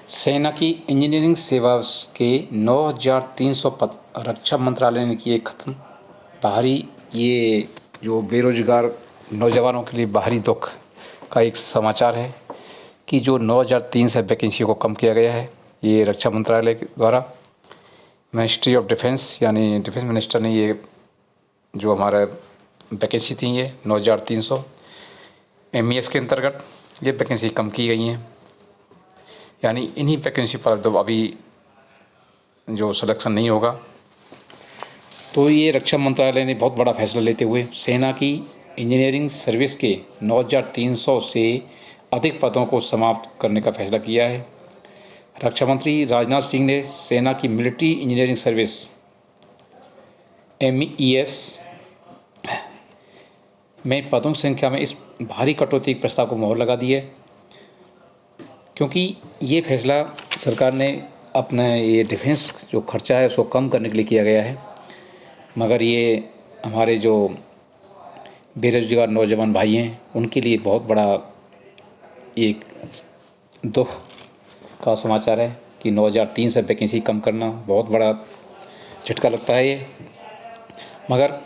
सेना की इंजीनियरिंग सेवा के 9,300 पद रक्षा मंत्रालय ने किए खत्म। बाहरी ये जो बेरोजगार नौजवानों के लिए बाहरी दुख का एक समाचार है कि जो 9,300 वैकेंसी को कम किया गया है। ये रक्षा मंत्रालय के द्वारा मिनिस्ट्री ऑफ डिफेंस यानी डिफेंस मिनिस्टर ने ये जो हमारा वैकेंसी थी ये 9,300 MES के अंतर्गत ये वैकेंसी कम की गई हैं। यानी इन्हीं वैकेंसी पर तो अभी जो सिलेक्शन नहीं होगा। तो ये रक्षा मंत्रालय ने बहुत बड़ा फैसला लेते हुए सेना की इंजीनियरिंग सर्विस के 9,300 से अधिक पदों को समाप्त करने का फैसला किया है। रक्षा मंत्री राजनाथ सिंह ने सेना की मिलिट्री इंजीनियरिंग सर्विस MES में पदों की संख्या में इस भारी कटौती के प्रस्ताव को मोहर लगा दी है, क्योंकि ये फैसला सरकार ने अपना ये डिफेंस जो खर्चा है उसको कम करने के लिए किया गया है। मगर ये हमारे जो बेरोजगार नौजवान भाई हैं उनके लिए बहुत बड़ा एक दुख का समाचार है कि 9,300 वैकेंसी कम करना बहुत बड़ा झटका लगता है ये। मगर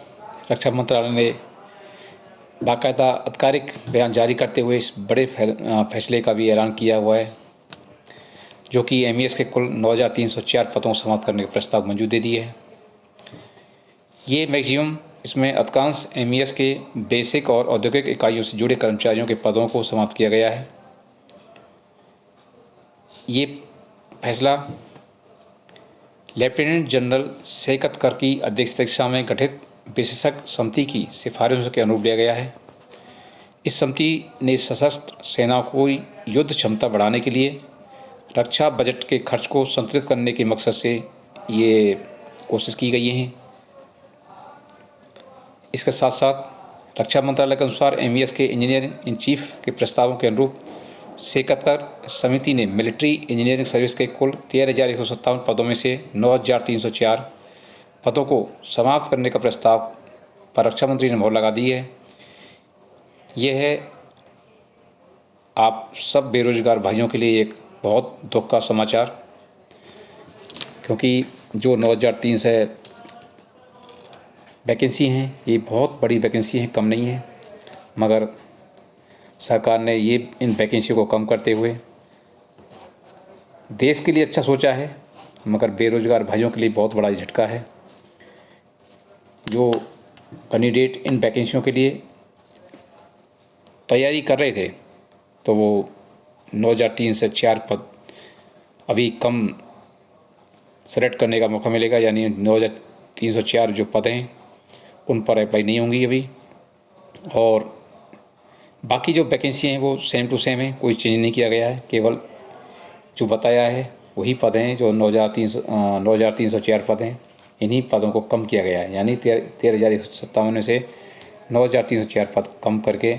रक्षा मंत्रालय ने बाकायदा आधिकारिक बयान जारी करते हुए इस बड़े फैसले का भी ऐलान किया हुआ है, जो कि MES के कुल 9,304 पदों को समाप्त करने का प्रस्ताव मंजूर दे दिए है। ये मैक्सिमम इसमें अधिकांश MES के बेसिक और औद्योगिक इकाइयों से जुड़े कर्मचारियों के पदों को समाप्त किया गया है। ये फैसला लेफ्टिनेंट जनरल शेकतकर की अध्यक्षता में गठित विशेषज्ञ समिति की सिफारिशों के अनुरूप लिया गया है। इस समिति ने सशस्त्र सेना को युद्ध क्षमता बढ़ाने के लिए रक्षा बजट के खर्च को संतुलित करने के मकसद से ये कोशिश की गई है। इसके साथ साथ रक्षा मंत्रालय के अनुसार MES के इंजीनियरिंग इन चीफ के प्रस्तावों के अनुरूप शेकतकर समिति ने मिलिट्री इंजीनियरिंग सर्विस के कुल 13,157 पदों में से 9,304 पदों को समाप्त करने का प्रस्ताव पर रक्षा मंत्री ने मोहर लगा दी है। यह है आप सब बेरोजगार भाइयों के लिए एक बहुत दुख का समाचार, क्योंकि जो 9,300 वैकेंसी हैं ये बहुत बड़ी वैकेंसी हैं, कम नहीं है। मगर सरकार ने ये इन वैकेंसी को कम करते हुए देश के लिए अच्छा सोचा है, मगर बेरोजगार भाइयों के लिए बहुत बड़ा झटका है। जो कैंडिडेट इन वैकेंसियों के लिए तैयारी कर रहे थे तो वो 9,304 पद अभी कम सेलेक्ट करने का मौका मिलेगा, यानी 9,304 जो पद हैं उन पर अप्लाई नहीं होंगी अभी। और बाकी जो वैकेंसी हैं वो सेम टू सेम है, कोई चेंज नहीं किया गया है। केवल जो बताया है वही पद हैं जो 9,304 पद हैं। इन्हीं पदों को कम किया गया है, यानी 13,157 में से 9,304 पद कम करके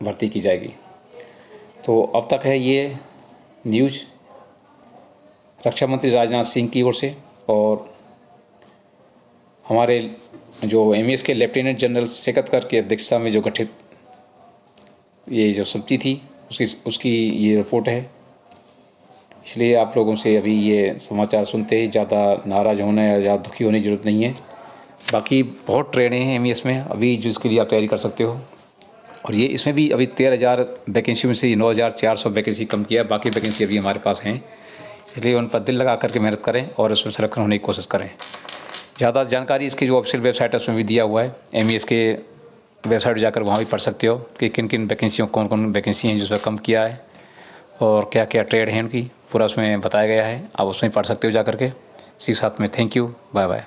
भर्ती की जाएगी। तो अब तक है ये न्यूज़ रक्षा मंत्री राजनाथ सिंह की ओर से, और हमारे जो MES के लेफ्टिनेंट जनरल शेकतकर की अध्यक्षता में जो गठित ये जो समिति थी उसकी ये रिपोर्ट है। इसलिए आप लोगों से अभी ये समाचार सुनते ही ज़्यादा नाराज़ होने या ज़्यादा दुखी होने की ज़रूरत नहीं है। बाकी बहुत ट्रेनें हैं MES में अभी जिसके लिए आप तैयारी कर सकते हो। और ये इसमें भी अभी 13,000 वैकेंसी में से 9,400 वैकेंसी कम किया, बाकी वैकेंसी अभी हमारे पास हैं। इसलिए उन पर दिल लगा करके मेहनत करें और उसमें सिलेक्शन होने की कोशिश करें। ज़्यादा जानकारी इसकी जो ऑफिशियल वेबसाइट है उसमें भी दिया हुआ है। MES के वेबसाइट जाकर वहाँ भी पढ़ सकते हो कि किन किन वैकेंसियों कौन कौन वैकेंसी हैं जिसमें कम किया है और क्या क्या ट्रेड हैं उनकी, पूरा उसमें बताया गया है। आप उसमें पढ़ सकते हो जा करके। इसी साथ में थैंक यू, बाय बाय।